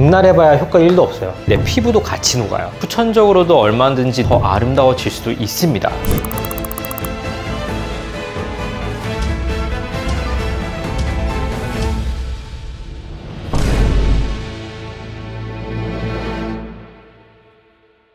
백날 해봐야 효과 1도 없어요. 내 피부도 같이 녹아요. 후천적으로도 얼마든지 더 아름다워질 수도 있습니다.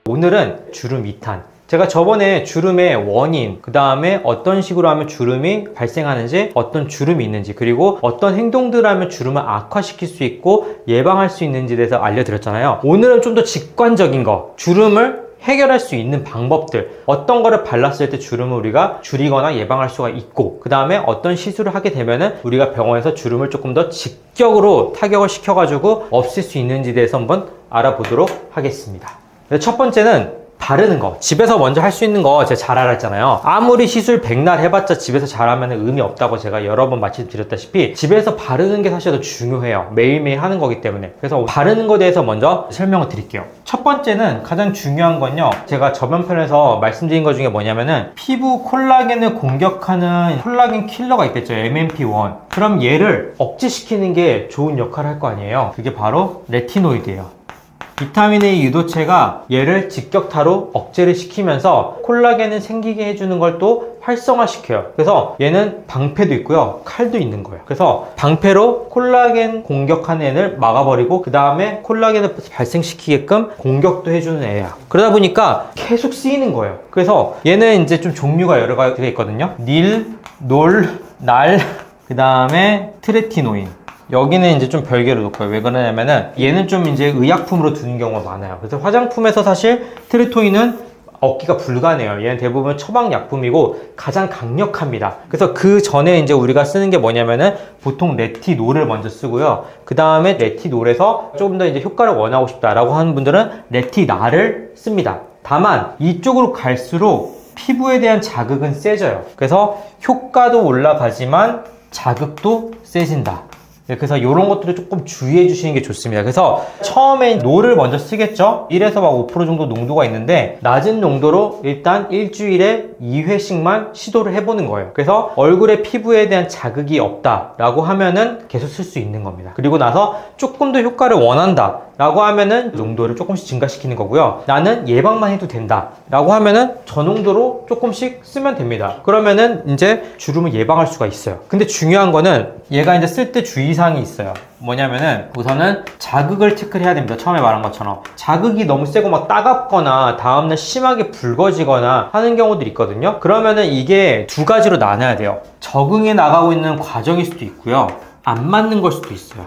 오늘은 주름 2탄. 제가 저번에 주름의 원인, 그 다음에 어떤 식으로 하면 주름이 발생하는지, 어떤 주름이 있는지, 그리고 어떤 행동들을 하면 주름을 악화시킬 수 있고 예방할 수 있는지에 대해서 알려드렸잖아요. 오늘은 좀 더 직관적인 거, 주름을 해결할 수 있는 방법들, 어떤 거를 발랐을 때 주름을 우리가 줄이거나 예방할 수가 있고, 그 다음에 어떤 시술을 하게 되면은 우리가 병원에서 주름을 조금 더 직격으로 타격을 시켜가지고 없앨 수 있는지에 대해서 한번 알아보도록 하겠습니다. 첫 번째는 바르는 거. 집에서 먼저 할 수 있는 거 제가 잘 알았잖아요. 아무리 시술 백날 해봤자 집에서 잘하면 의미 없다고 제가 여러 번 말씀드렸다시피 집에서 바르는 게 사실 더 중요해요. 매일매일 하는 거기 때문에. 그래서 바르는 거에 대해서 먼저 설명을 드릴게요. 첫 번째는 가장 중요한 건요, 제가 저번 편에서 말씀드린 것 중에 뭐냐면은 피부 콜라겐을 공격하는 콜라겐 킬러가 있겠죠. MMP1. 그럼 얘를 억제시키는 게 좋은 역할을 할 거 아니에요. 그게 바로 레티노이드예요. 비타민 A 유도체가 얘를 직격타로 억제를 시키면서 콜라겐을 생기게 해주는 걸 또 활성화시켜요. 그래서 얘는 방패도 있고요, 칼도 있는 거예요. 그래서 방패로 콜라겐 공격하는 애를 막아버리고 그 다음에 콜라겐을 발생시키게끔 공격도 해주는 애야. 그러다 보니까 계속 쓰이는 거예요. 그래서 얘는 이제 좀 종류가 여러 가지가 있거든요. 닐, 놀, 날, 그 다음에 트레티노인. 여기는 이제 좀 별개로 놓고요. 왜 그러냐면은 얘는 좀 이제 의약품으로 두는 경우가 많아요. 그래서 화장품에서 사실 트레토인은 얻기가 불가능해요. 얘는 대부분 처방약품이고 가장 강력합니다. 그래서 그 전에 이제 우리가 쓰는 게 뭐냐면은 보통 레티놀을 먼저 쓰고요. 그 다음에 레티놀에서 조금 더 이제 효과를 원하고 싶다라고 하는 분들은 레티날을 씁니다. 다만 이쪽으로 갈수록 피부에 대한 자극은 세져요. 그래서 효과도 올라가지만 자극도 세진다. 그래서 이런 것들을 조금 주의해 주시는 게 좋습니다. 그래서 처음에 노를 먼저 쓰겠죠. 1에서 막 5% 정도 농도가 있는데 낮은 농도로 일단 일주일에 2회씩만 시도를 해보는 거예요. 그래서 얼굴에 피부에 대한 자극이 없다라고 하면은 계속 쓸 수 있는 겁니다. 그리고 나서 조금 더 효과를 원한다 라고 하면은 농도를 조금씩 증가시키는 거고요. 나는 예방만 해도 된다 라고 하면은 저농도로 조금씩 쓰면 됩니다. 그러면은 이제 주름을 예방할 수가 있어요. 근데 중요한 거는 얘가 이제 쓸 때 주의사항이 있어요. 뭐냐면은 우선은 자극을 체크를 해야 됩니다. 처음에 말한 것처럼 자극이 너무 세고 막 따갑거나 다음날 심하게 붉어지거나 하는 경우들이 있거든요. 그러면은 이게 두 가지로 나눠야 돼요. 적응해 나가고 있는 과정일 수도 있고요, 안 맞는 걸 수도 있어요.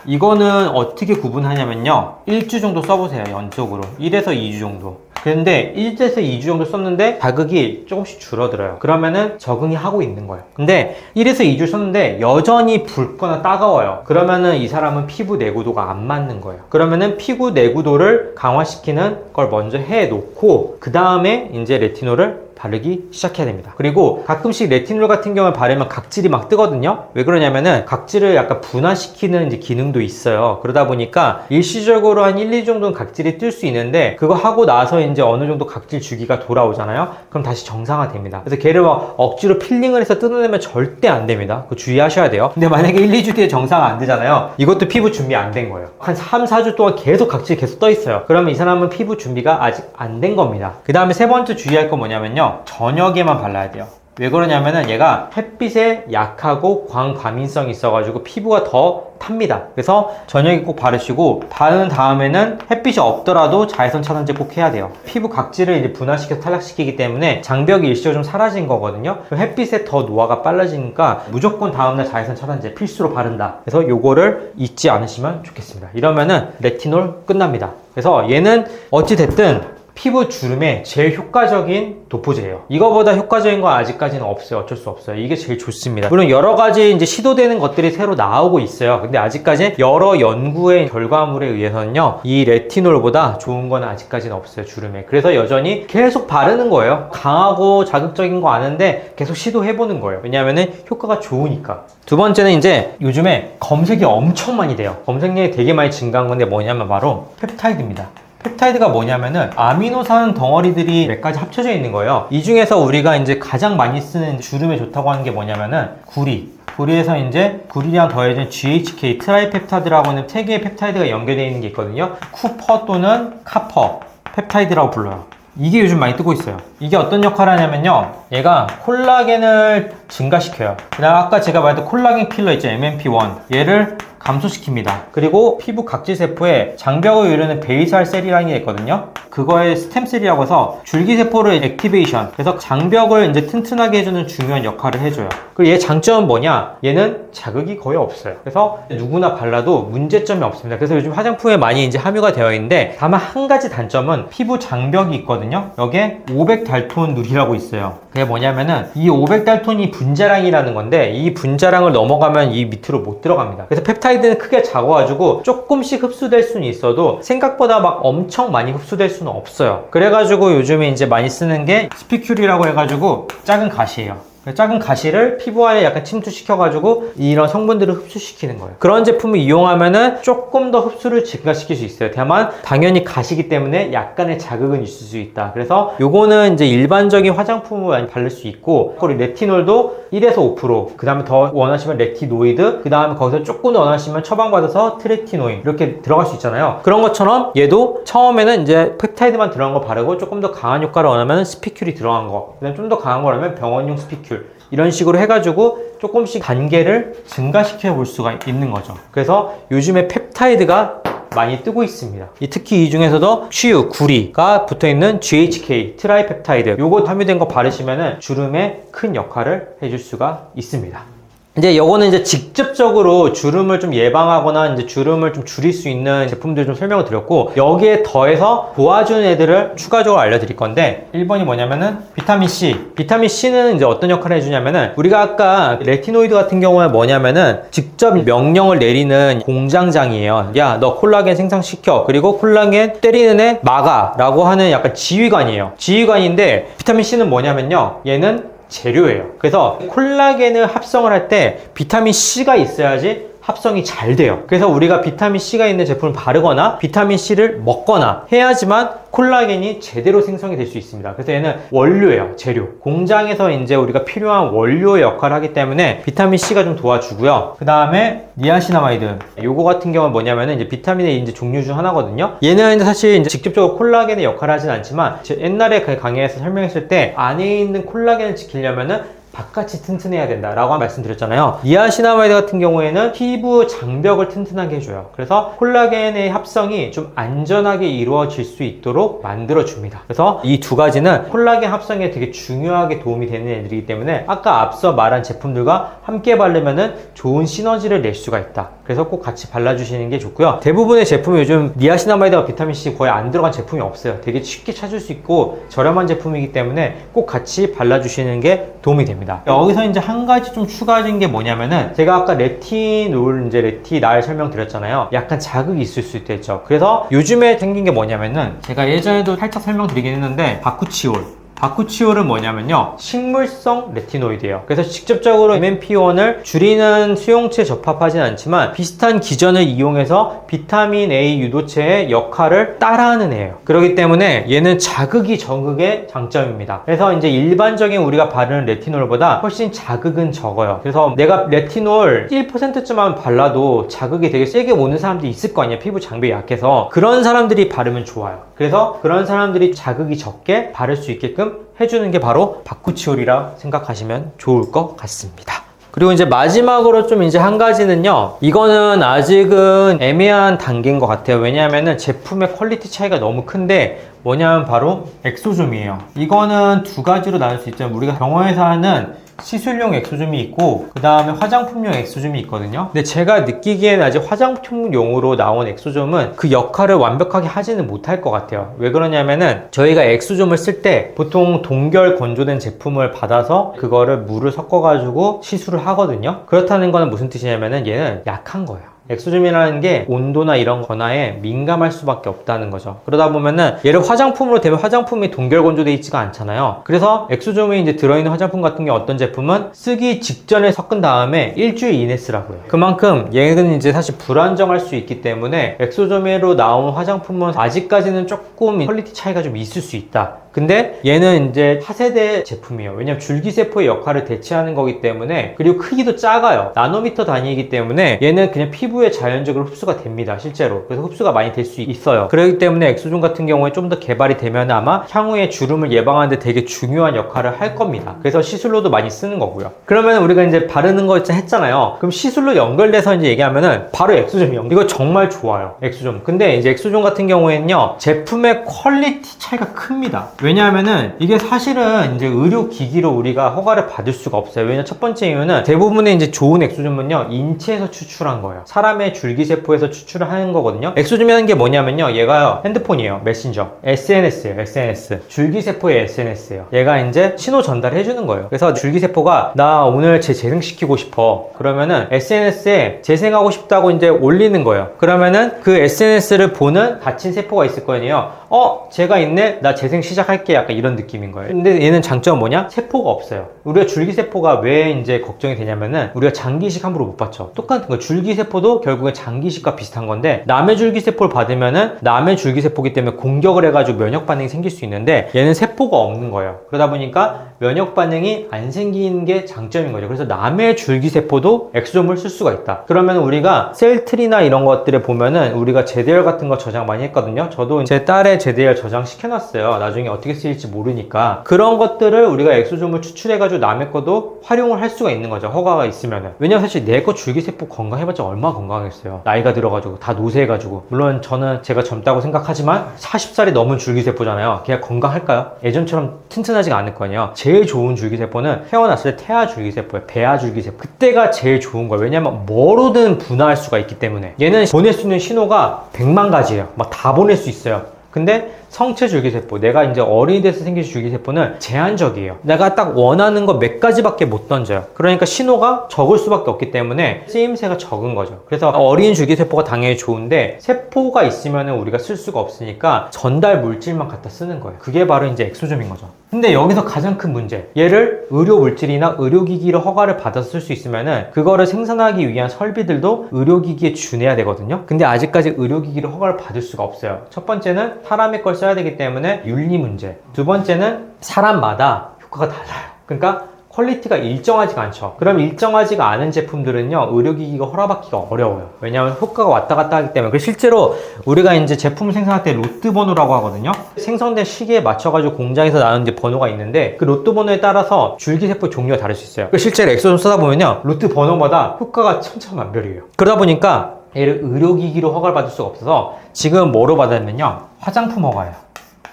이거는 어떻게 구분하냐면요, 1주 정도 써보세요. 연속으로 1에서 2주 정도. 근데 1에서 2주 정도 썼는데 자극이 조금씩 줄어들어요. 그러면은 적응이 하고 있는 거예요. 근데 1에서 2주 썼는데 여전히 붉거나 따가워요. 그러면은 이 사람은 피부 내구도가 안 맞는 거예요. 그러면은 피부 내구도를 강화시키는 걸 먼저 해놓고 그 다음에 이제 레티놀을 바르기 시작해야 됩니다. 그리고 가끔씩 레티놀 같은 경우에 바르면 각질이 막 뜨거든요. 왜 그러냐면은 각질을 약간 분화시키는 이제 기능도 있어요. 그러다 보니까 일시적으로 한 1, 2주 정도는 각질이 뜰 수 있는데 그거 하고 나서 이제 어느 정도 각질 주기가 돌아오잖아요. 그럼 다시 정상화됩니다. 그래서 걔를 막 억지로 필링을 해서 뜯어내면 절대 안 됩니다. 그거 주의하셔야 돼요. 근데 만약에 1, 2주 뒤에 정상 안 되잖아요. 이것도 피부 준비 안 된 거예요. 한 3, 4주 동안 계속 각질이 계속 떠 있어요. 그러면 이 사람은 피부 준비가 아직 안 된 겁니다. 그 다음에 세 번째 주의할 건 뭐냐면요, 저녁에만 발라야 돼요. 왜 그러냐면은 얘가 햇빛에 약하고 광과민성이 있어가지고 피부가 더 탑니다. 그래서 저녁에 꼭 바르시고, 바른 다음에는 햇빛이 없더라도 자외선 차단제 꼭 해야 돼요. 피부 각질을 이제 분화시켜서 탈락시키기 때문에 장벽이 일시적으로 좀 사라진 거거든요. 햇빛에 더 노화가 빨라지니까 무조건 다음날 자외선 차단제 필수로 바른다. 그래서 요거를 잊지 않으시면 좋겠습니다. 이러면은 레티놀 끝납니다. 그래서 얘는 어찌됐든 피부 주름에 제일 효과적인 도포제예요. 이거보다 효과적인 건 아직까지는 없어요. 어쩔 수 없어요. 이게 제일 좋습니다. 물론 여러 가지 이제 시도되는 것들이 새로 나오고 있어요. 근데 아직까지 여러 연구의 결과물에 의해서는요, 이 레티놀보다 좋은 건 아직까지는 없어요, 주름에. 그래서 여전히 계속 바르는 거예요. 강하고 자극적인 거 아는데 계속 시도해보는 거예요. 왜냐하면은 효과가 좋으니까. 두 번째는 이제 요즘에 검색이 엄청 많이 돼요. 검색량이 되게 많이 증가한 건데 뭐냐면 바로 펩타이드입니다. 펩타이드가 뭐냐면은 아미노산 덩어리들이 몇 가지 합쳐져 있는 거예요. 이 중에서 우리가 이제 가장 많이 쓰는 주름에 좋다고 하는 게 뭐냐면은 구리, 구리에서 이제 구리랑 더해진 GHK 트라이펩타이드라고 하는 3개의 펩타이드가 연결되어 있는 게 있거든요. 쿠퍼 또는 카퍼 펩타이드라고 불러요. 이게 요즘 많이 뜨고 있어요. 이게 어떤 역할을 하냐면요, 얘가 콜라겐을 증가시켜요. 그 다음 아까 제가 말했던 콜라겐 킬러 있죠, MMP1. 얘를 감소시킵니다. 그리고 피부 각질세포에 장벽을 이루는 베이설 셀이라는 게 있거든요. 그거의 스템셀이라고 해서 줄기세포를 액티베이션, 그래서 장벽을 이제 튼튼하게 해주는 중요한 역할을 해줘요. 그리고 얘 장점은 뭐냐? 얘는 자극이 거의 없어요. 그래서 누구나 발라도 문제점이 없습니다. 그래서 요즘 화장품에 많이 이제 함유가 되어 있는데, 다만 한 가지 단점은 피부 장벽이 있거든요. 여기에 500달톤 누리라고 있어요. 그게 뭐냐면은 이 500달톤이 분자량이라는 건데, 이 분자량을 넘어가면 이 밑으로 못 들어갑니다. 그래서 펩타이드는 크게 작아가지고 조금씩 흡수될 수는 있어도 생각보다 막 엄청 많이 흡수될 수는 없어요. 그래가지고 요즘에 이제 많이 쓰는 게 스피큘이라고 해가지고 작은 가시예요. 작은 가시를 피부 안에 약간 침투시켜가지고 이런 성분들을 흡수시키는 거예요. 그런 제품을 이용하면은 조금 더 흡수를 증가시킬 수 있어요. 다만 당연히 가시기 때문에 약간의 자극은 있을 수 있다. 그래서 요거는 이제 일반적인 화장품을 많이 바를 수 있고, 그리고 레티놀도 1에서 5%, 그 다음에 더 원하시면 레티노이드, 그 다음에 거기서 조금 더 원하시면 처방받아서 트레티노인 이렇게 들어갈 수 있잖아요. 그런 것처럼 얘도 처음에는 이제 펩타이드만 들어간 거 바르고, 조금 더 강한 효과를 원하면 스피큘이 들어간 거, 그 다음에 좀 더 강한 거라면 병원용 스피큘, 이런 식으로 해가지고 조금씩 단계를 증가시켜 볼 수가 있는 거죠. 그래서 요즘에 펩타이드가 많이 뜨고 있습니다. 특히 이 중에서도 CU, 구리가 붙어있는 GHK 트라이펩타이드, 요거 함유된 거 바르시면은 주름에 큰 역할을 해줄 수가 있습니다. 이제 요거는 이제 직접적으로 주름을 좀 예방하거나 이제 주름을 좀 줄일 수 있는 제품들 좀 설명을 드렸고, 여기에 더해서 도와주는 애들을 추가적으로 알려드릴 건데, 1번이 뭐냐면은 비타민C. 비타민C는 이제 어떤 역할을 해주냐면은, 우리가 아까 레티노이드 같은 경우에 뭐냐면은 직접 명령을 내리는 공장장이에요. 야, 너 콜라겐 생산시켜. 그리고 콜라겐 때리는 애 막아. 라고 하는 약간 지휘관이에요. 지휘관인데, 비타민C는 뭐냐면요, 얘는 재료예요. 그래서 콜라겐을 합성을 할 때 비타민C가 있어야지 합성이 잘 돼요. 그래서 우리가 비타민C가 있는 제품을 바르거나 비타민C를 먹거나 해야지만 콜라겐이 제대로 생성이 될 수 있습니다. 그래서 얘는 원료예요. 재료. 공장에서 이제 우리가 필요한 원료의 역할을 하기 때문에 비타민C가 좀 도와주고요. 그 다음에 니아시나마이드. 요거 같은 경우는 뭐냐면은 이제 비타민의 이제 종류 중 하나거든요. 얘는 사실 이제 직접적으로 콜라겐의 역할을 하진 않지만, 옛날에 강의에서 설명했을 때 안에 있는 콜라겐을 지키려면은 바깥이 튼튼해야 된다라고 말씀드렸잖아요. 니아시나마이드 같은 경우에는 피부 장벽을 튼튼하게 해줘요. 그래서 콜라겐의 합성이 좀 안전하게 이루어질 수 있도록 만들어줍니다. 그래서 이 두 가지는 콜라겐 합성에 되게 중요하게 도움이 되는 애들이기 때문에, 아까 앞서 말한 제품들과 함께 바르면은 좋은 시너지를 낼 수가 있다. 그래서 꼭 같이 발라주시는 게 좋고요. 대부분의 제품이 요즘 니아시나마이드와 비타민C 거의 안 들어간 제품이 없어요. 되게 쉽게 찾을 수 있고 저렴한 제품이기 때문에 꼭 같이 발라주시는 게 도움이 됩니다. 여기서 이제 한 가지 좀 추가진 게 뭐냐면은, 제가 아까 레티놀, 이제 레티날 설명드렸잖아요. 약간 자극이 있을 수 있겠죠. 그래서 요즘에 생긴 게 뭐냐면은, 제가 예전에도 살짝 설명드리긴 했는데, 바쿠치올. 바쿠치올은 뭐냐면요, 식물성 레티노이드예요. 그래서 직접적으로 MMP1을 줄이는 수용체에 접합하진 않지만 비슷한 기전을 이용해서 비타민 A 유도체의 역할을 따라하는 애예요. 그렇기 때문에 얘는 자극이 적의 장점입니다. 그래서 이제 일반적인 우리가 바르는 레티놀보다 훨씬 자극은 적어요. 그래서 내가 레티놀 1%쯤만 발라도 자극이 되게 세게 오는 사람들이 있을 거 아니에요. 피부 장벽이 약해서. 그런 사람들이 바르면 좋아요. 그래서 그런 사람들이 자극이 적게 바를 수 있게끔 해주는 게 바로 바쿠치올이라 생각하시면 좋을 것 같습니다. 그리고 이제 마지막으로 좀 이제 한 가지는요, 이거는 아직은 애매한 단계인 것 같아요. 왜냐하면은 제품의 퀄리티 차이가 너무 큰데, 뭐냐면 바로 엑소좀이에요. 이거는 두 가지로 나눌 수 있죠. 우리가 병원에서 하는 시술용 엑소좀이 있고, 그 다음에 화장품용 엑소좀이 있거든요. 근데 제가 느끼기에는 아직 화장품용으로 나온 엑소좀은 그 역할을 완벽하게 하지는 못할 것 같아요. 왜 그러냐면은, 저희가 엑소좀을 쓸 때 보통 동결 건조된 제품을 받아서 그거를 물을 섞어가지고 시술을 하거든요. 그렇다는 거는 무슨 뜻이냐면은 얘는 약한 거예요. 엑소좀이라는 게 온도나 이런 거나에 민감할 수밖에 없다는 거죠. 그러다 보면은 얘를 화장품으로 대면 화장품이 동결 건조돼 있지가 않잖아요. 그래서 엑소좀이 이제 들어있는 화장품 같은 게 어떤 제품은 쓰기 직전에 섞은 다음에 일주일 이내 쓰라고요. 그만큼 얘는 이제 사실 불안정할 수 있기 때문에 엑소좀으로 나온 화장품은 아직까지는 조금 퀄리티 차이가 좀 있을 수 있다. 근데 얘는 이제 차세대 제품이에요. 왜냐면 줄기세포의 역할을 대체하는 거기 때문에, 그리고 크기도 작아요. 나노미터 단위이기 때문에 얘는 그냥 피부에 자연적으로 흡수가 됩니다, 실제로. 그래서 흡수가 많이 될 수 있어요. 그렇기 때문에 엑소좀 같은 경우에 좀 더 개발이 되면 아마 향후에 주름을 예방하는 데 되게 중요한 역할을 할 겁니다. 그래서 시술로도 많이 쓰는 거고요. 그러면 우리가 이제 바르는 거 했잖아요. 그럼 시술로 연결돼서 이제 얘기하면은 바로 엑소좀이 연결. 이거 정말 좋아요, 엑소좀. 근데 이제 엑소좀 같은 경우에는요, 제품의 퀄리티 차이가 큽니다. 왜냐하면은 이게 사실은 이제 의료기기로 우리가 허가를 받을 수가 없어요. 왜냐면 첫 번째 이유는 대부분의 이제 좋은 엑소좀은요, 인체에서 추출한 거예요. 사람의 줄기세포에서 추출을 하는 거거든요. 엑소좀이라는 게 뭐냐면요, 얘가 핸드폰이에요. 메신저. SNS예요, SNS. 줄기세포의 SNS예요. 얘가 이제 신호 전달해 주는 거예요. 그래서 줄기세포가 나 오늘 재생시키고 싶어. 그러면은 SNS에 재생하고 싶다고 이제 올리는 거예요. 그러면은 그 SNS를 보는 닫힌 세포가 있을 거 아니에요. 제가 있네? 나 재생 시작할게. 약간 이런 느낌인 거예요. 근데 얘는 장점은 뭐냐? 세포가 없어요. 우리가 줄기세포가 왜 이제 걱정이 되냐면은, 우리가 장기이식 함부로 못 받죠. 똑같은 거. 줄기세포도 결국엔 장기이식과 비슷한 건데, 남의 줄기세포를 받으면은 남의 줄기세포기 때문에 공격을 해가지고 면역반응이 생길 수 있는데, 얘는 세포가 없는 거예요. 그러다 보니까 면역반응이 안 생기는 게 장점인 거죠. 그래서 남의 줄기세포도 엑소좀을 쓸 수가 있다. 그러면 우리가 셀트리나 이런 것들에 보면은 우리가 제대열 같은 거 저장 많이 했거든요. 저도 제 딸의 제대열 저장 시켜놨어요. 나중에 어떻게 쓰일지 모르니까. 그런 것들을 우리가 엑소좀을 추출해가지고 남의 것도 활용을 할 수가 있는 거죠, 허가가 있으면은. 왜냐면 사실 내 거 줄기세포 건강해봤자 얼마나 건강하겠어요. 나이가 들어가지고 다 노쇠해가지고. 물론 저는 제가 젊다고 생각하지만 40살이 넘은 줄기세포잖아요. 그냥 건강할까요? 예전처럼 튼튼하지가 않을 거 아니에요. 제일 좋은 줄기세포는 태어났을 때 태아 줄기세포예요. 배아 줄기세포. 그때가 제일 좋은 거예요. 왜냐면 뭐로든 분화할 수가 있기 때문에. 얘는 보낼 수 있는 신호가 100만 가지예요. 막 다 보낼 수 있어요. 근데 성체 줄기세포, 내가 이제 어린이 돼서 생긴 줄기세포는 제한적이에요. 내가 딱 원하는 거 몇 가지밖에 못 던져요. 그러니까 신호가 적을 수밖에 없기 때문에 쓰임새가 적은 거죠. 그래서 어린 줄기세포가 당연히 좋은데, 세포가 있으면 우리가 쓸 수가 없으니까 전달 물질만 갖다 쓰는 거예요. 그게 바로 이제 엑소좀인 거죠. 근데 여기서 가장 큰 문제, 얘를 의료 물질이나 의료기기로 허가를 받아서 쓸 수 있으면은 그거를 생산하기 위한 설비들도 의료기기에 준해야 되거든요. 근데 아직까지 의료기기로 허가를 받을 수가 없어요. 첫 번째는 사람의 걸 써야 되기 때문에 윤리 문제. 두 번째는 사람마다 효과가 달라요. 그러니까 퀄리티가 일정하지가 않죠. 그럼 일정하지가 않은 제품들은요, 의료기기가 허락받기가 어려워요. 왜냐하면 효과가 왔다 갔다 하기 때문에. 그래서 실제로 우리가 이제 제품을 생산할 때 로트 번호라고 하거든요. 생성된 시기에 맞춰가지고 공장에서 나오는 이제 번호가 있는데, 그 로트 번호에 따라서 줄기세포 종류가 다를 수 있어요. 실제로 엑소좀 쓰다 보면요, 로트 번호마다 효과가 천차만별이에요. 그러다 보니까 얘를 의료기기로 허가를 받을 수가 없어서 지금 뭐로 받았냐면요, 화장품 허가예요.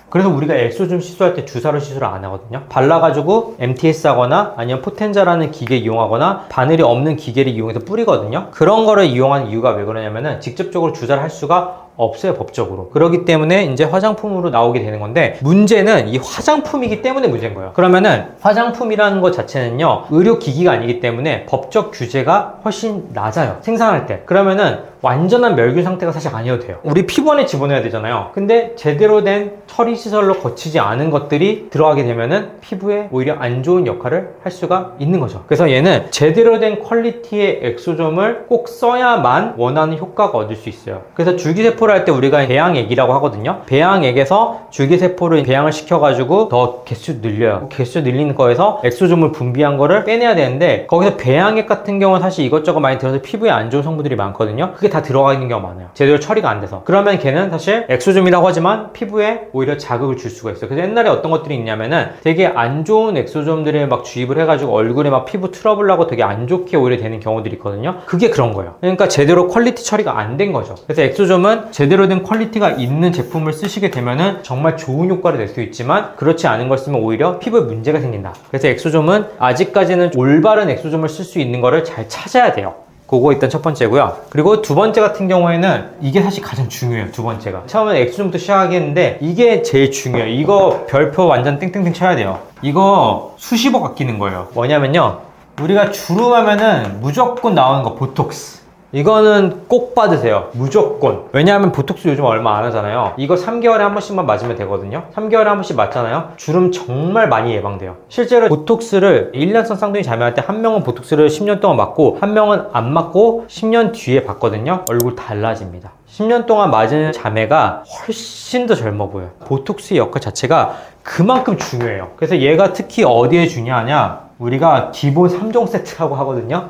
그래서 우리가 엑소좀 시술할 때 주사로 시술을 안 하거든요. 발라가지고 MTS 하거나 아니면 포텐자라는 기계 이용하거나 바늘이 없는 기계를 이용해서 뿌리거든요. 그런 거를 이용한 이유가 왜 그러냐면은 직접적으로 주사를 할 수가 없어요, 법적으로. 그렇기 때문에 이제 화장품으로 나오게 되는 건데, 문제는 이 화장품이기 때문에 문제인 거예요. 그러면은 화장품이라는 것 자체는요, 의료기기가 아니기 때문에 법적 규제가 훨씬 낮아요, 생산할 때. 그러면은 완전한 멸균 상태가 사실 아니어도 돼요. 우리 피부 안에 집어넣어야 되잖아요. 근데 제대로 된 처리 시설로 거치지 않은 것들이 들어가게 되면은 피부에 오히려 안 좋은 역할을 할 수가 있는 거죠. 그래서 얘는 제대로 된 퀄리티의 엑소좀을 꼭 써야만 원하는 효과가 얻을 수 있어요. 그래서 줄기세포를 할 때 우리가 배양액이라고 하거든요. 배양액에서 줄기세포를 배양을 시켜가지고 더 개수 늘려요. 개수 늘리는 거에서 엑소좀을 분비한 거를 빼내야 되는데, 거기서 배양액 같은 경우는 사실 이것저것 많이 들어서 피부에 안 좋은 성분들이 많거든요. 그게 다 들어가 있는 경우가 많아요. 제대로 처리가 안 돼서. 그러면 걔는 사실 엑소좀이라고 하지만 피부에 오히려 자극을 줄 수가 있어요. 그래서 옛날에 어떤 것들이 있냐면은 되게 안 좋은 엑소좀들을 막 주입을 해가지고 얼굴에 막 피부 트러블 나고 되게 안 좋게 오히려 되는 경우들이 있거든요. 그게 그런 거예요. 그러니까 제대로 퀄리티 처리가 안 된 거죠. 그래서 엑소좀은 제대로 된 퀄리티가 있는 제품을 쓰시게 되면은 정말 좋은 효과를 낼 수 있지만, 그렇지 않은 걸 쓰면 오히려 피부에 문제가 생긴다. 그래서 엑소좀은 아직까지는 올바른 엑소좀을 쓸 수 있는 거를 잘 찾아야 돼요. 그거 일단 첫 번째고요. 그리고 두 번째 같은 경우에는 이게 사실 가장 중요해요. 두 번째가 처음에 엑소좀부터 시작하겠는데 이게 제일 중요해요. 이거 별표 완전 땡땡땡 쳐야 돼요. 이거 수십억 아끼는 거예요. 뭐냐면요, 우리가 주름하면은 무조건 나오는 거 보톡스. 이거는 꼭 받으세요. 무조건. 왜냐하면 보톡스 요즘 얼마 안 하잖아요. 이거 3개월에 한 번씩만 맞으면 되거든요. 3개월에 한 번씩 맞잖아요. 주름 정말 많이 예방돼요. 실제로 보톡스를 1년성 쌍둥이 자매할 때 한 명은 보톡스를 10년 동안 맞고 한 명은 안 맞고 10년 뒤에 봤거든요. 얼굴 달라집니다. 10년 동안 맞은 자매가 훨씬 더 젊어 보여요. 보톡스의 역할 자체가 그만큼 중요해요. 그래서 얘가 특히 어디에 중요하냐, 우리가 기본 3종 세트라고 하거든요.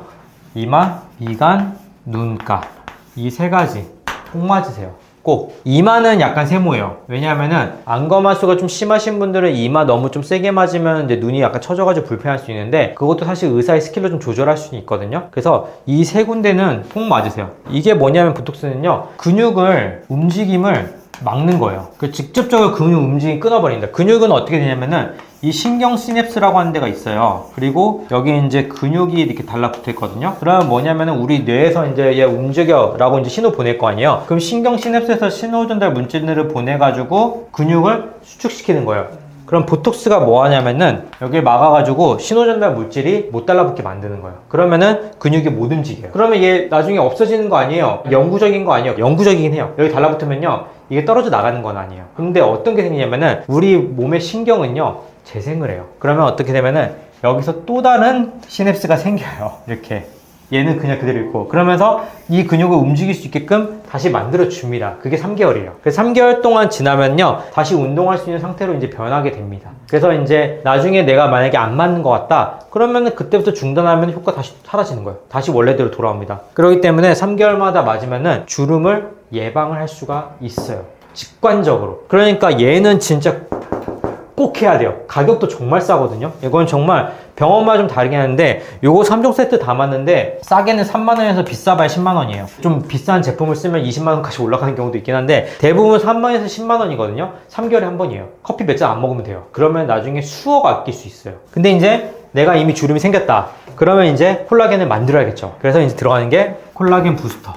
이마, 미간, 눈가, 이 세 가지 꼭 맞으세요. 꼭. 이마는 약간 세모예요. 왜냐하면은 안검하수가 좀 심하신 분들은 이마 너무 좀 세게 맞으면 이제 눈이 약간 처져가지고 불편할 수 있는데, 그것도 사실 의사의 스킬로 좀 조절할 수 있거든요. 그래서 이 세 군데는 꼭 맞으세요. 이게 뭐냐면 보톡스는요, 근육을 움직임을 막는 거예요. 직접적으로 근육 움직임이 끊어버린다. 근육은 어떻게 되냐면은 이 신경 시냅스라고 하는 데가 있어요. 그리고 여기 이제 근육이 이렇게 달라붙어 있거든요. 그러면 뭐냐면은 우리 뇌에서 이제 얘 움직여 라고 이제 신호 보낼 거 아니에요. 그럼 신경 시냅스에서 신호 전달 물질들을 보내가지고 근육을 수축시키는 거예요. 그럼 보톡스가 뭐 하냐면은 여기를 막아가지고 신호전달 물질이 못 달라붙게 만드는 거예요. 그러면은 근육이 못 움직여요. 그러면 얘 나중에 없어지는 거 아니에요? 영구적인 거 아니에요? 영구적이긴 해요. 여기 달라붙으면요, 이게 떨어져 나가는 건 아니에요. 근데 어떤 게 생기냐면은 우리 몸의 신경은요, 재생을 해요. 그러면 어떻게 되면은 여기서 또 다른 시냅스가 생겨요. 이렇게. 얘는 그냥 그대로 있고, 그러면서 이 근육을 움직일 수 있게끔 다시 만들어 줍니다. 그게 3개월이에요. 그래서 3개월 동안 지나면요, 다시 운동할 수 있는 상태로 이제 변하게 됩니다. 그래서 이제 나중에 내가 만약에 안 맞는 것 같다 그러면은 그때부터 중단하면 효과 다시 사라지는 거예요. 다시 원래대로 돌아옵니다. 그렇기 때문에 3개월마다 맞으면은 주름을 예방을 할 수가 있어요. 직관적으로. 그러니까 얘는 진짜 꼭 해야 돼요. 가격도 정말 싸거든요. 이건 정말 병원마다 좀 다르긴 하는데, 요거 3종 세트 담았는데 싸게는 3만원에서 비싸봐야 10만원이에요. 좀 비싼 제품을 쓰면 20만원까지 올라가는 경우도 있긴 한데, 대부분 3만원에서 10만원이거든요. 3개월에 한 번이에요. 커피 몇 잔 안 먹으면 돼요. 그러면 나중에 수억 아낄 수 있어요. 근데 이제 내가 이미 주름이 생겼다 그러면 이제 콜라겐을 만들어야겠죠. 그래서 이제 들어가는 게 콜라겐 부스터.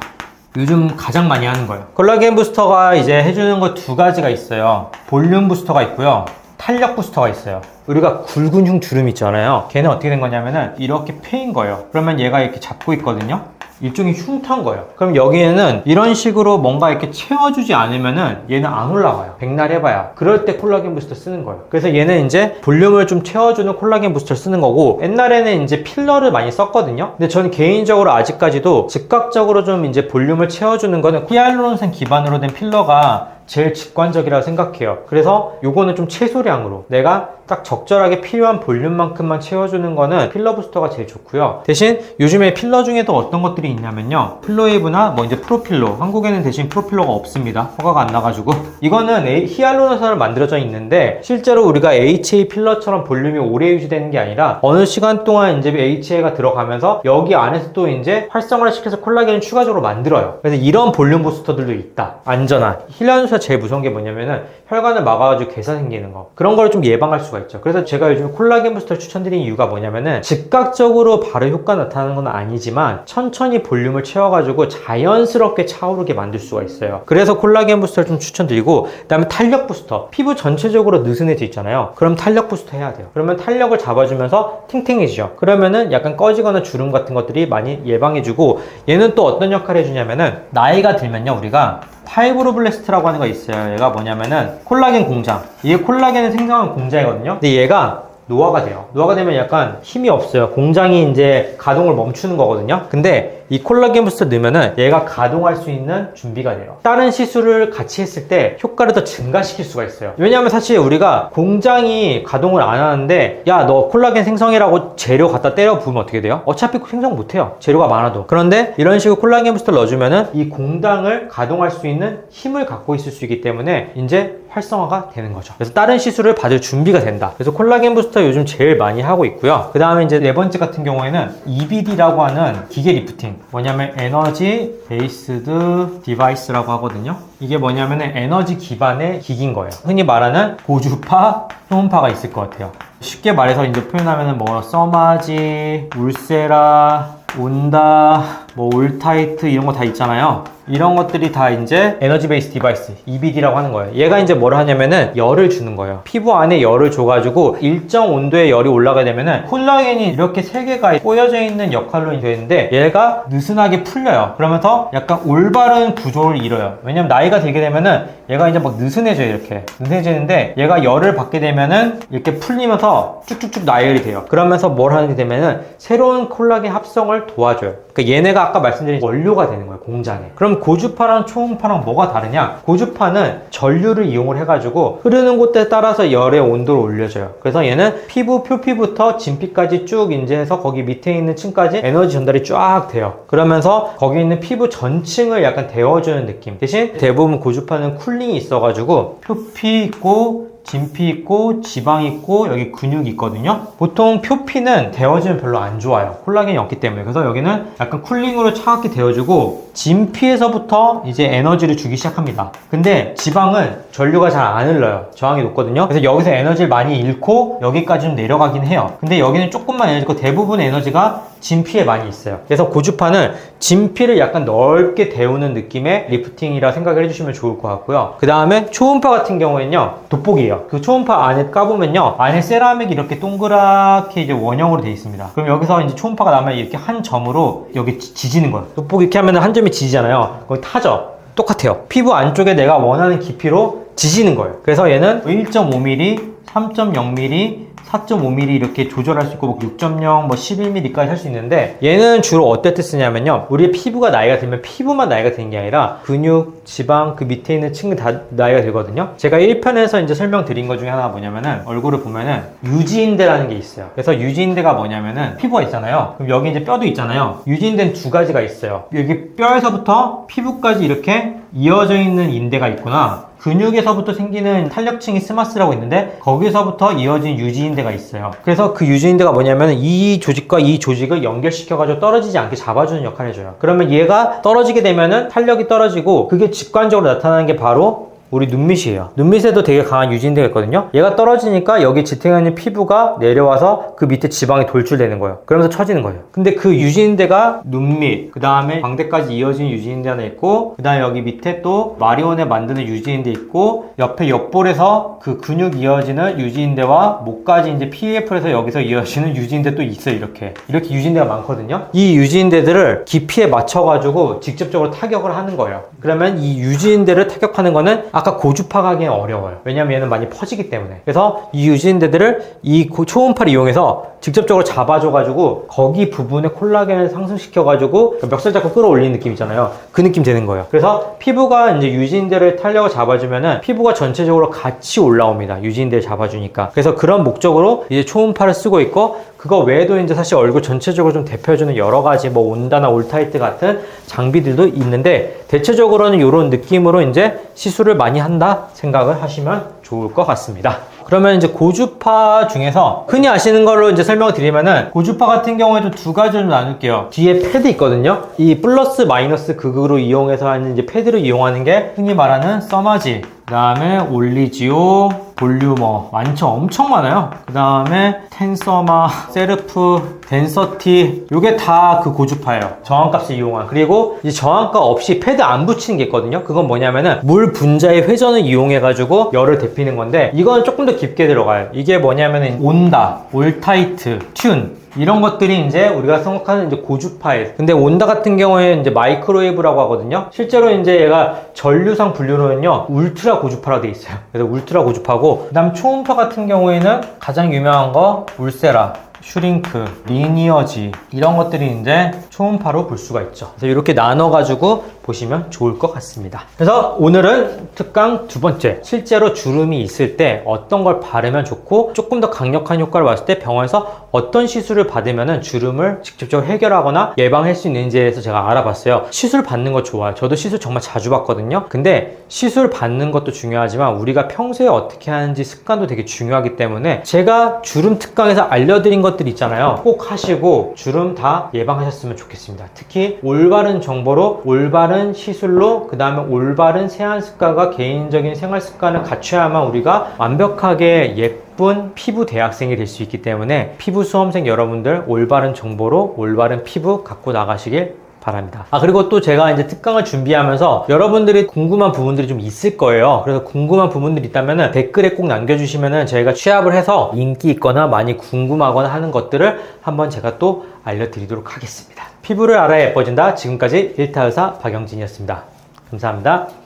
요즘 가장 많이 하는 거예요. 콜라겐 부스터가 이제 해주는 거 두 가지가 있어요. 볼륨 부스터가 있고요, 탄력 부스터가 있어요. 우리가 굵은 흉 주름 있잖아요. 걔는 어떻게 된 거냐면은 이렇게 패인 거예요. 그러면 얘가 이렇게 잡고 있거든요. 일종의 흉터인 거예요. 그럼 여기에는 이런 식으로 뭔가 이렇게 채워주지 않으면은 얘는 안 올라가요. 백날 해봐야. 그럴 때 콜라겐 부스터 쓰는 거예요. 그래서 얘는 이제 볼륨을 좀 채워주는 콜라겐 부스터를 쓰는 거고, 옛날에는 이제 필러를 많이 썼거든요. 근데 저는 개인적으로 아직까지도 즉각적으로 좀 이제 볼륨을 채워주는 거는 히알루론산 기반으로 된 필러가 제일 직관적이라고 생각해요. 그래서 요거는 좀 최소량으로 내가 딱 적절하게 필요한 볼륨만큼만 채워주는 거는 필러 부스터가 제일 좋고요. 대신 요즘에 필러 중에도 어떤 것들이 있냐면요, 필로웨이브나 뭐 이제 프로필러, 한국에는 대신 프로필러가 없습니다. 허가가 안 나가지고. 이거는 히알루론산으로 만들어져 있는데, 실제로 우리가 HA 필러처럼 볼륨이 오래 유지되는 게 아니라 어느 시간 동안 이제 HA가 들어가면서 여기 안에서 또 이제 활성화를 시켜서 콜라겐을 추가적으로 만들어요. 그래서 이런 볼륨 부스터들도 있다. 안전한. 히알루론산 제일 무서운 게 뭐냐면은 혈관을 막아가지고 괴사 생기는 거, 그런 거를 좀 예방할 수가 있죠. 그래서 제가 요즘 콜라겐 부스터를 추천드리는 이유가 뭐냐면은 즉각적으로 바로 효과 나타나는 건 아니지만 천천히 볼륨을 채워가지고 자연스럽게 차오르게 만들 수가 있어요. 그래서 콜라겐 부스터를 좀 추천드리고, 그 다음에 탄력 부스터. 피부 전체적으로 느슨해져 있잖아요. 그럼 탄력 부스터 해야 돼요. 그러면 탄력을 잡아주면서 탱탱해지죠. 그러면은 약간 꺼지거나 주름 같은 것들이 많이 예방해주고, 얘는 또 어떤 역할을 해주냐면은 나이가 들면요, 우리가 파이브로블래스트라고 하는 거 있어요. 얘가 뭐냐면은 콜라겐 공장. 이게 콜라겐을 생성하는 공장이거든요. 근데 얘가 노화가 돼요. 노화가 되면 약간 힘이 없어요. 공장이 이제 가동을 멈추는 거거든요. 근데 이 콜라겐 부스터 넣으면은 얘가 가동할 수 있는 준비가 돼요. 다른 시술을 같이 했을 때 효과를 더 증가시킬 수가 있어요. 왜냐하면 사실 우리가 공장이 가동을 안 하는데, 야, 너 콜라겐 생성이라고 재료 갖다 때려 부으면 어떻게 돼요? 어차피 생성 못 해요. 재료가 많아도. 그런데 이런 식으로 콜라겐 부스터를 넣어주면은 이 공장을 가동할 수 있는 힘을 갖고 있을 수 있기 때문에 이제 활성화가 되는 거죠. 그래서 다른 시술을 받을 준비가 된다. 그래서 콜라겐 부스터 요즘 제일 많이 하고 있고요. 그 다음에 이제 네 번째 같은 경우에는 EBD라고 하는 기계 리프팅. 뭐냐면 에너지 베이스드 디바이스라고 하거든요. 이게 뭐냐면 에너지 기반의 기기인 거예요. 흔히 말하는 고주파, 초음파가 있을 것 같아요. 쉽게 말해서 이제 표현하면은 뭐 써마지, 울세라, 온다, 뭐 올타이트 이런 거 다 있잖아요. 이런 것들이 다 이제 에너지 베이스 디바이스 EBD라고 하는 거예요. 얘가 이제 뭘 하냐면은 열을 주는 거예요. 피부 안에 열을 줘가지고 일정 온도의 열이 올라가게 되면은 콜라겐이 이렇게 세 개가 꼬여져 있는 역할로 되는데 얘가 느슨하게 풀려요. 그러면서 약간 올바른 구조를 이뤄요. 왜냐면 나이가 들게 되면은 얘가 이제 막 느슨해져요. 이렇게 느슨해지는데 얘가 열을 받게 되면은 이렇게 풀리면서 쭉쭉쭉 나열이 돼요. 그러면서 뭘 하게 되면은 새로운 콜라겐 합성을 도와줘요. 그러니까 얘네가 아까 말씀드린 원료가 되는 거예요. 공장에. 그럼 고주파랑 초음파랑 뭐가 다르냐? 고주파는 전류를 이용을 해가지고 흐르는 곳에 따라서 열의 온도를 올려줘요. 그래서 얘는 피부 표피부터 진피까지 쭉 이제 해서 거기 밑에 있는 층까지 에너지 전달이 쫙 돼요. 그러면서 거기 있는 피부 전층을 약간 데워주는 느낌. 대신 대부분 고주파는 쿨링이 있어가지고 표피 있고 진피 있고 지방 있고 여기 근육이 있거든요. 보통 표피는 데워지면 별로 안 좋아요. 콜라겐이 없기 때문에. 그래서 여기는 약간 쿨링으로 차갑게 데워주고 진피에서부터 이제 에너지를 주기 시작합니다. 근데 지방은 전류가 잘 안 흘러요. 저항이 높거든요. 그래서 여기서 에너지를 많이 잃고 여기까지 좀 내려가긴 해요. 근데 여기는 조금만 에너지고 대부분 에너지가 진피에 많이 있어요. 그래서 고주파는 진피를 약간 넓게 데우는 느낌의 리프팅이라 생각을 해주시면 좋을 것 같고요. 그 다음에 초음파 같은 경우에는요, 돋보기예요. 그 초음파 안에 까보면요, 안에 세라믹이 이렇게 동그랗게 이제 원형으로 되어 있습니다. 그럼 여기서 이제 초음파가 나면 이렇게 한 점으로 여기 지지는 거예요. 돋보기 이렇게 하면 한 점이 지지잖아요. 거기 타죠. 똑같아요. 피부 안쪽에 내가 원하는 깊이로 지지는 거예요. 그래서 얘는 1.5mm, 3.0mm, 4.5mm 이렇게 조절할 수 있고 6.0, 11mm까지 할 수 있는데 얘는 주로 어떨 때 쓰냐면요, 우리의 피부가 나이가 들면 피부만 나이가 드는 게 아니라 근육, 지방, 그 밑에 있는 층이 다 나이가 들거든요. 제가 1편에서 이제 설명드린 것 중에 하나가 뭐냐면은 얼굴을 보면은 유지인대라는 게 있어요. 그래서 유지인대가 뭐냐면은 피부가 있잖아요. 그럼 여기 이제 뼈도 있잖아요. 유지인대는 두 가지가 있어요. 여기 뼈에서부터 피부까지 이렇게 이어져 있는 인대가 있구나, 근육에서부터 생기는 탄력층이 스마스라고 있는데 거기서부터 이어진 유지인대가 있어요. 그래서 그 유지인대가 뭐냐면 이 조직과 이 조직을 연결시켜가지고 떨어지지 않게 잡아주는 역할을 해줘요. 그러면 얘가 떨어지게 되면은 탄력이 떨어지고 그게 직관적으로 나타나는 게 바로 우리 눈밑이에요. 눈밑에도 되게 강한 유지인대가 있거든요. 얘가 떨어지니까 여기 지탱해 있는 피부가 내려와서 그 밑에 지방이 돌출되는 거예요. 그러면서 처지는 거예요. 근데 그 유지인대가 눈밑, 그 다음에 광대까지 이어진 유지인대 하나 있고, 그 다음에 여기 밑에 또 마리오네 만드는 유지인대 있고, 옆에 옆볼에서 그 근육 이어지는 유지인대와 목까지 이제 PF에서 여기서 이어지는 유지인대 또 있어요. 이렇게 유지인대가 많거든요. 이 유지인대들을 깊이에 맞춰가지고 직접적으로 타격을 하는 거예요. 그러면 이 유지인대를 타격하는 거는 아까 고주파가 하기엔 어려워요. 왜냐면 얘는 많이 퍼지기 때문에. 그래서 이 유지인대들을 이 초음파를 이용해서 직접적으로 잡아줘가지고 거기 부분에 콜라겐을 상승시켜가지고 멱살 잡고 끌어올리는 느낌 있잖아요. 그 느낌 되는 거예요. 그래서 피부가 이제 유지인대를 탄력을 잡아주면은 피부가 전체적으로 같이 올라옵니다. 유지인대를 잡아주니까. 그래서 그런 목적으로 이제 초음파를 쓰고 있고, 그거 외에도 이제 사실 얼굴 전체적으로 좀 대표해주는 여러 가지 뭐 온다나 올타이트 같은 장비들도 있는데, 대체적으로는 이런 느낌으로 이제 시술을 많이 한다 생각을 하시면 좋을 것 같습니다. 그러면 이제 고주파 중에서 흔히 아시는 걸로 이제 설명을 드리면은, 고주파 같은 경우에도 두 가지로 나눌게요. 뒤에 패드 있거든요. 이 플러스 마이너스 극으로 이용해서 하는 이제 패드를 이용하는 게 흔히 말하는 써마지, 그 다음에 올리지오, 볼류머, 많죠? 엄청 많아요. 그 다음에 텐서마, 세르프, 덴서티, 요게 다 그 고주파예요. 저항값을 이용한. 그리고 이제 저항값 없이 패드 안 붙이는 게 있거든요. 그건 뭐냐면은 물 분자의 회전을 이용해가지고 열을 데피는 건데, 이건 조금 더 깊게 들어가요. 이게 뭐냐면은 온다, 올타이트, 튠, 이런 것들이 이제 우리가 생각하는 이제 고주파예요. 근데 온다 같은 경우에 이제 마이크로웨이브라고 하거든요. 실제로 이제 얘가 전류상 분류로는요, 울트라 고주파라고 되어 있어요. 그래서 울트라 고주파고, 그 다음 초음파 같은 경우에는 가장 유명한 거 울세라, 슈링크, 리니어지, 이런 것들이 이제 초음파로 볼 수가 있죠. 그래서 이렇게 나눠가지고 보시면 좋을 것 같습니다. 그래서 오늘은 특강 두 번째, 실제로 주름이 있을 때 어떤 걸 바르면 좋고 조금 더 강력한 효과를 봤을 때 병원에서 어떤 시술을 받으면 주름을 직접적으로 해결하거나 예방할 수 있는지에 대해서 제가 알아봤어요. 시술 받는 거 좋아요. 저도 시술 정말 자주 받거든요. 근데 시술 받는 것도 중요하지만 우리가 평소에 어떻게 하는지 습관도 되게 중요하기 때문에 제가 주름 특강에서 알려드린 것들 있잖아요. 꼭 하시고 주름 다 예방하셨으면 좋겠습니다. 특히 올바른 정보로, 올바른 시술로, 그 다음에 올바른 세안 습관과 개인적인 생활 습관을 갖춰야만 우리가 완벽하게 예쁜 피부 대학생이 될 수 있기 때문에 피부 수험생 여러분들 올바른 정보로 올바른 피부 갖고 나가시길 바랍니다. 그리고 또 제가 이제 특강을 준비하면서 여러분들이 궁금한 부분들이 좀 있을 거예요. 그래서 궁금한 부분들이 있다면 댓글에 꼭 남겨주시면 저희가 취합을 해서 인기 있거나 많이 궁금하거나 하는 것들을 한번 제가 또 알려드리도록 하겠습니다. 피부를 알아야 예뻐진다. 지금까지 일타의사 박영진이었습니다. 감사합니다.